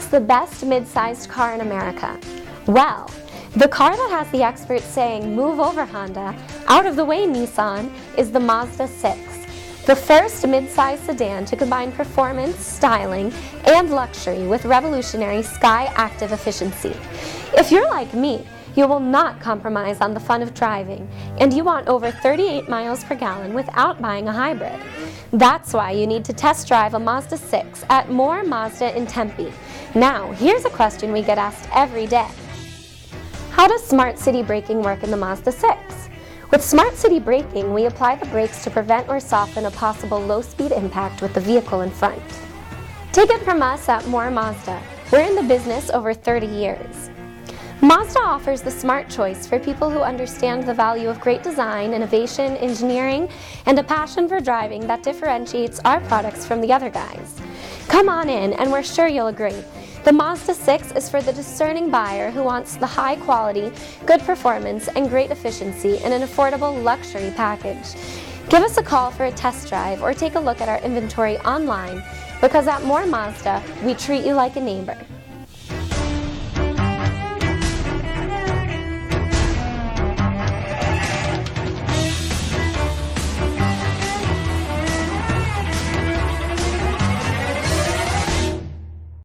makes the best mid-sized car in America? Well, the car that has the experts saying, "Move over, Honda," "Out of the way, Nissan," is the Mazda 6. The first mid-size sedan to combine performance, styling, and luxury with revolutionary Sky Active efficiency. If you're like me, you will not compromise on the fun of driving, and you want over 38 miles per gallon without buying a hybrid. That's why you need to test drive a Mazda 6 at More Mazda in Tempe. Now, here's a question we get asked every day. How does Smart City braking work in the Mazda 6? With Smart City braking, we apply the brakes to prevent or soften a possible low-speed impact with the vehicle in front. Take it from us at More Mazda. We're in the business over 30 years. Mazda offers the smart choice for people who understand the value of great design, innovation, engineering, and a passion for driving that differentiates our products from the other guys. Come on in, and we're sure you'll agree. The Mazda 6 is for the discerning buyer who wants the high quality, good performance, and great efficiency in an affordable luxury package. Give us a call for a test drive or take a look at our inventory online, because at More Mazda, we treat you like a neighbor.